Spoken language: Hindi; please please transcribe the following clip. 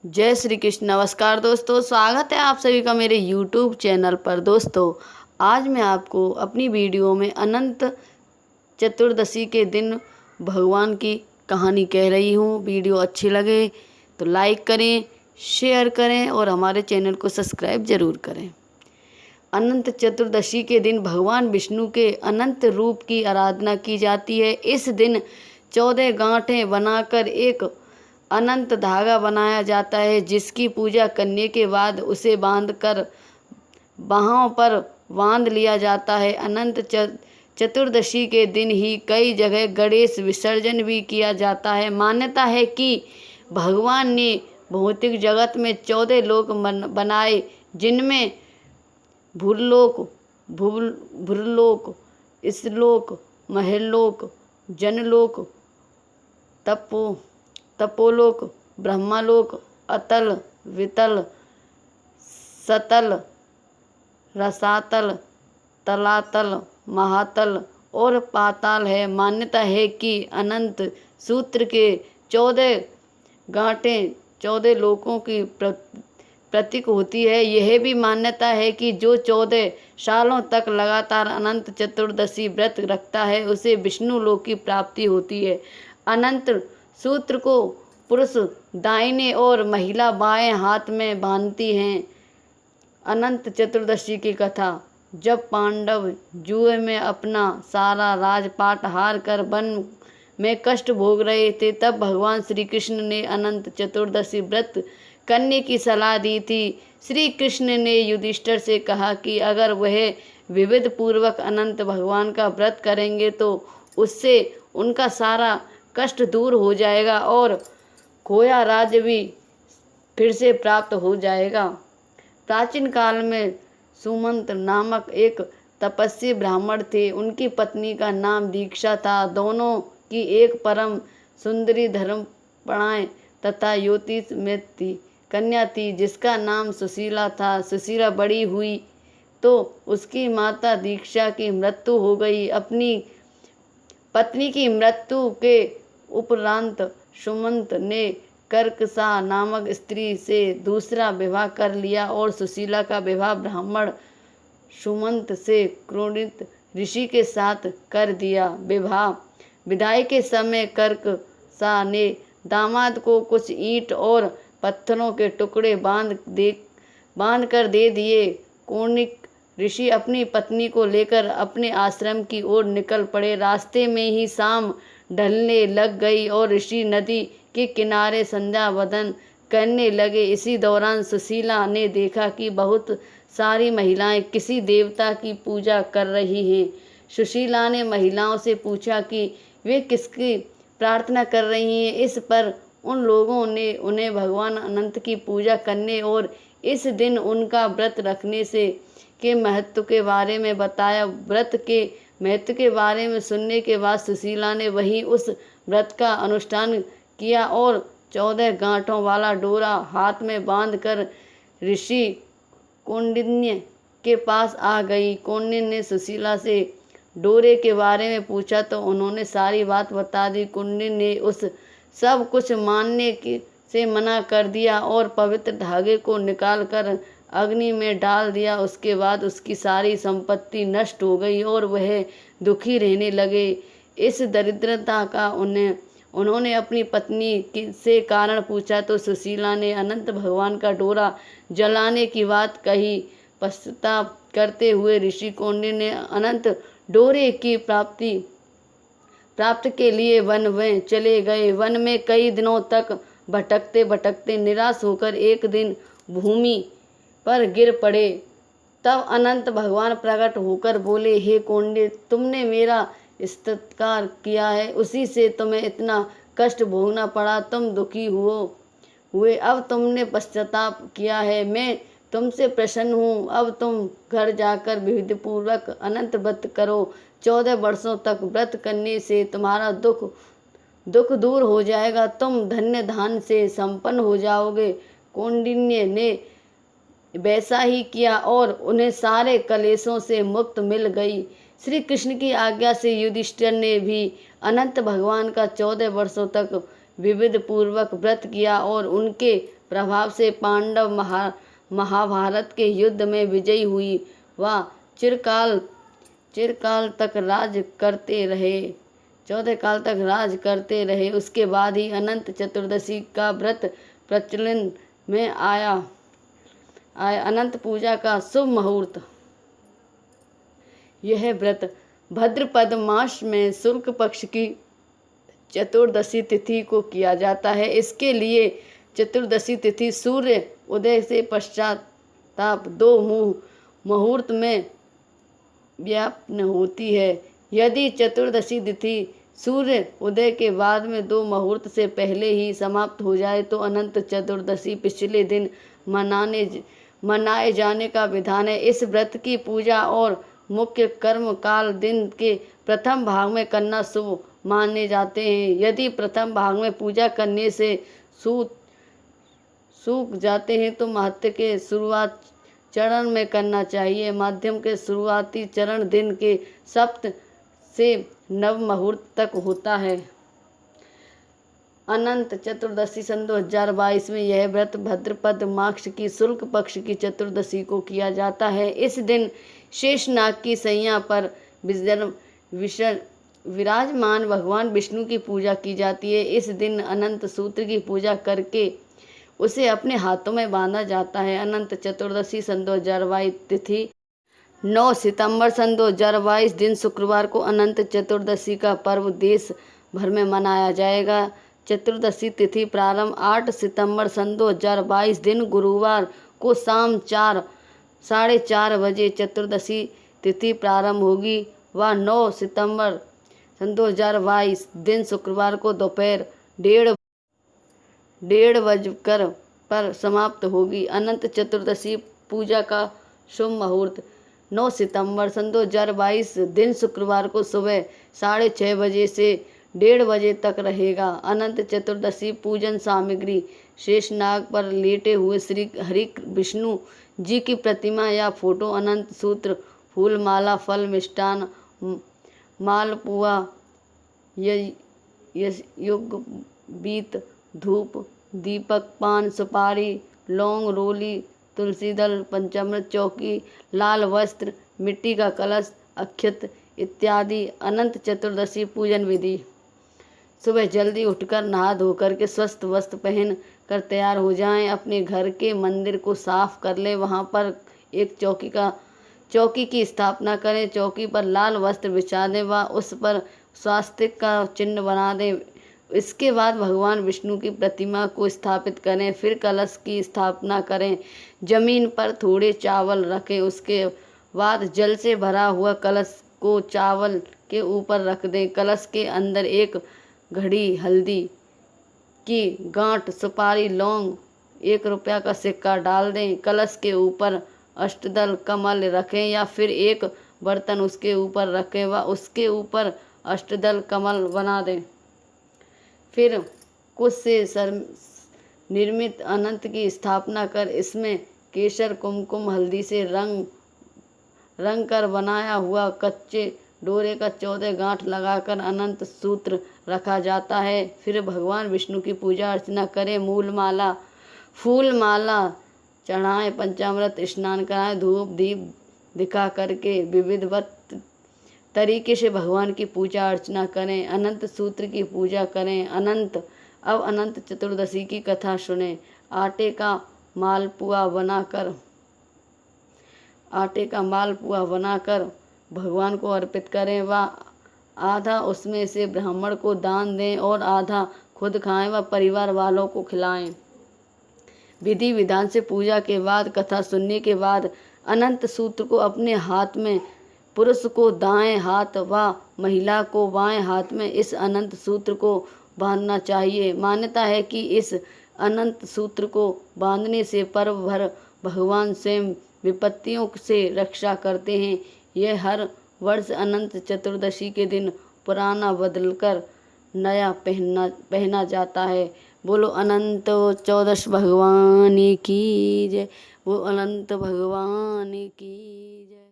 जय श्री कृष्ण। नमस्कार दोस्तों, स्वागत है आप सभी का मेरे YouTube चैनल पर। दोस्तों, आज मैं आपको अपनी वीडियो में अनंत चतुर्दशी के दिन भगवान की कहानी कह रही हूँ। वीडियो अच्छी लगे तो लाइक करें, शेयर करें और हमारे चैनल को सब्सक्राइब ज़रूर करें। अनंत चतुर्दशी के दिन भगवान विष्णु के अनंत रूप की आराधना की जाती है। इस दिन 14 गांठें बनाकर एक अनंत धागा बनाया जाता है, जिसकी पूजा करने के बाद उसे बांधकर बाहों पर बांध लिया जाता है। अनंत चतुर्दशी के दिन ही कई जगह गणेश विसर्जन भी किया जाता है। मान्यता है कि भगवान ने भौतिक जगत में 14 लोक बनाए, जिनमें भूलोक, भूलोक, इसलोक, महलोक, जनलोक, तपोलोक, ब्रह्मलोक, अतल, वितल, सतल, रसातल, तलातल, महातल और पाताल है। मान्यता है कि अनंत सूत्र के 14 गांठें 14 लोकों की प्रतीक होती है। यह भी मान्यता है कि जो 14 सालों तक लगातार अनंत चतुर्दशी व्रत रखता है, उसे विष्णु लोक की प्राप्ति होती है। अनंत सूत्र को पुरुष दाहिने और महिला बाएं हाथ में बांधती हैं। अनंत चतुर्दशी की कथा। जब पांडव जुए में अपना सारा राजपाट हार कर वन में कष्ट भोग रहे थे, तब भगवान श्री कृष्ण ने अनंत चतुर्दशी व्रत करने की सलाह दी थी। श्री कृष्ण ने युधिष्ठिर से कहा कि अगर वह विविध पूर्वक अनंत भगवान का व्रत करेंगे तो उससे उनका सारा कष्ट दूर हो जाएगा और खोया राज्य भी फिर से प्राप्त हो जाएगा। प्राचीन काल में सुमंत नामक एक तपस्वी ब्राह्मण थे। उनकी पत्नी का नाम दीक्षा था। दोनों की एक परम सुंदरी धर्मपरायण तथा ज्योतिष में थी कन्या थी, जिसका नाम सुशीला था। सुशीला बड़ी हुई तो उसकी माता दीक्षा की मृत्यु हो गई। अपनी पत्नी की मृत्यु के उपरांत सुमंत ने कर्कसा नामक स्त्री से दूसरा विवाह कर लिया और सुशीला का विवाह ब्राह्मण सुमंत से क्रोधित ऋषि के साथ कर दिया। विवाह विदाई के समय कर्कसा ने दामाद को कुछ ईंट और पत्थरों के टुकड़े बांध कर दे दिए। कौणिक ऋषि अपनी पत्नी को लेकर अपने आश्रम की ओर निकल पड़े। रास्ते में ही शाम ढलने लग गई और ऋषि नदी के किनारे संध्या वंदन करने लगे। इसी दौरान सुशीला ने देखा कि बहुत सारी महिलाएं किसी देवता की पूजा कर रही हैं। सुशीला ने महिलाओं से पूछा कि वे किसकी प्रार्थना कर रही हैं। इस पर उन लोगों ने उन्हें भगवान अनंत की पूजा करने और इस दिन उनका व्रत रखने से के महत्व के बारे में बताया। व्रत के महत्व के बारे में सुनने के बाद सुशीला ने वहीं उस व्रत का अनुष्ठान किया और 14 गांठों वाला डोरा हाथ में बांधकर ऋषि कौंडिन्य के पास आ गई। कौंडिन्य ने सुशीला से डोरे के बारे में पूछा तो उन्होंने सारी बात बता दी। कौंडिन्य ने उस सब कुछ मानने से मना कर दिया और पवित्र धागे को निकालकर अग्नि में डाल दिया। उसके बाद उसकी सारी संपत्ति नष्ट हो गई और वह दुखी रहने लगे। इस दरिद्रता का उन्होंने अपनी पत्नी से कारण पूछा तो सुशीला ने अनंत भगवान का डोरा जलाने की बात कही। पश्चाताप करते हुए ऋषि कौंडिन्य ने अनंत डोरे की प्राप्त के लिए वन में चले गए। वन में कई दिनों तक भटकते भटकते निराश होकर एक दिन भूमि पर गिर पड़े। तब अनंत भगवान प्रकट होकर बोले, हे कौंडिन्य, तुमने मेरा सत्कार किया है, उसी से तुम्हें इतना कष्ट भोगना पड़ा। तुम दुखी हुए, अब तुमने पश्चाताप किया है, मैं तुमसे प्रसन्न हूँ। अब तुम घर जाकर विधिपूर्वक अनंत व्रत करो। 14 वर्षों तक व्रत करने से तुम्हारा दुख दूर हो जाएगा। तुम धन्य धान से संपन्न हो जाओगे। कौंडिन्य ने वैसा ही किया और उन्हें सारे कलेशों से मुक्त मिल गई। श्री कृष्ण की आज्ञा से युधिष्ठिर ने भी अनंत भगवान का 14 वर्षों तक विविध पूर्वक व्रत किया और उनके प्रभाव से पांडव महाभारत के युद्ध में विजयी हुई। वह चिरकाल तक राज करते रहे 14 काल तक राज करते रहे। उसके बाद ही अनंत चतुर्दशी का व्रत प्रचलन में आया। अनंत पूजा का शुभ मुहूर्त। यह व्रत भाद्रपद मास में शुक्ल पक्ष की चतुर्दशी तिथि को किया जाता है। इसके लिए चतुर्दशी तिथि सूर्य उदय से पश्चात 2 मुहूर्त में व्याप्त होती है। यदि चतुर्दशी तिथि सूर्य उदय के बाद में 2 मुहूर्त से पहले ही समाप्त हो जाए तो अनंत चतुर्दशी पिछले दिन मनाए जाने का विधान है। इस व्रत की पूजा और मुख्य कर्म काल दिन के प्रथम भाग में करना शुभ माने जाते हैं। यदि प्रथम भाग में पूजा करने से सूख जाते हैं तो महत्व के शुरुआत चरण में करना चाहिए। माध्यम के शुरुआती चरण दिन के सप्त से नव मुहूर्त तक होता है। अनंत चतुर्दशी सन 2022 में यह व्रत भाद्रपद मास की शुक्ल पक्ष की चतुर्दशी को किया जाता है। इस दिन शेषनाग की सैया पर विराजमान भगवान विष्णु की पूजा की जाती है। इस दिन अनंत सूत्र की पूजा करके उसे अपने हाथों में बांधा जाता है। अनंत चतुर्दशी सन 2022 तिथि 9 सितंबर सन 2022 दिन शुक्रवार को अनंत चतुर्दशी का पर्व देश भर में मनाया जाएगा। चतुर्दशी तिथि प्रारंभ 8 सितंबर सन 2022 दिन गुरुवार को शाम 4 - 4:30 बजे चतुर्दशी तिथि प्रारंभ होगी। वह 9 सितंबर सन 2022 दिन शुक्रवार को दोपहर 1:30 बजकर पर समाप्त होगी। अनंत चतुर्दशी पूजा का शुभ मुहूर्त 9 सितंबर सन 2022 दिन शुक्रवार को सुबह 6:30 बजे से 1:30 बजे तक रहेगा। अनंत चतुर्दशी पूजन सामग्री शेषनाग पर लेटे हुए श्री हरि विष्णु जी की प्रतिमा या फोटो, अनंत सूत्र, फूल माला, फल, मिष्टान, मालपुआ, युग बीत, धूप, दीपक, पान, सुपारी, लौंग, रोली, तुलसी दल, पंचामृत, चौकी, लाल वस्त्र, मिट्टी का कलश, अक्षत इत्यादि। अनंत चतुर्दशी पूजन विधि। सुबह जल्दी उठकर नहा धोकर के स्वस्थ वस्त्र पहन कर तैयार हो जाएं। अपने घर के मंदिर को साफ कर लें। वहां पर एक चौकी की स्थापना करें। चौकी पर लाल वस्त्र बिछा दें व उस पर स्वास्तिक का चिन्ह बना दें। इसके बाद भगवान विष्णु की प्रतिमा को स्थापित करें। फिर कलश की स्थापना करें। जमीन पर थोड़े चावल रखें। उसके बाद जल से भरा हुआ कलश को चावल के ऊपर रख दें। कलश के अंदर एक घड़ी हल्दी की गांठ, सुपारी, लौंग, 1 रुपया का सिक्का डाल दें। कलश के ऊपर अष्टदल कमल रखें या फिर एक बर्तन उसके ऊपर रखें व उसके ऊपर अष्टदल कमल बना दें। फिर कुश से निर्मित अनंत की स्थापना कर इसमें केसर, कुमकुम, हल्दी से रंग कर बनाया हुआ कच्चे डोरे का 14 गांठ लगाकर अनंत सूत्र रखा जाता है। फिर भगवान विष्णु की पूजा अर्चना करें। फूल माला चढ़ाएं, पंचामृत स्नान कराएं, धूप दीप दिखा करके विधिवत तरीके से भगवान की पूजा अर्चना करें। अनंत सूत्र की पूजा करें। अब अनंत चतुर्दशी की कथा सुने। आटे का मालपुआ बनाकर भगवान को अर्पित करें व आधा उसमें से ब्राह्मण को दान दें और आधा खुद खाएं व परिवार वालों को खिलाएं। विधि विधान से पूजा के बाद, कथा सुनने के बाद अनंत सूत्र को अपने हाथ में, पुरुष को दाएं हाथ व महिला को बाएं हाथ में इस अनंत सूत्र को बांधना चाहिए। मान्यता है कि इस अनंत सूत्र को बांधने से पर्व भर भगवान स्वयं विपत्तियों से रक्षा करते हैं। यह हर वर्ष अनंत चतुर्दशी के दिन पुराना बदलकर नया पहना जाता है। बोलो अनंत चौदश भगवान की जय। वो अनंत भगवान की जय।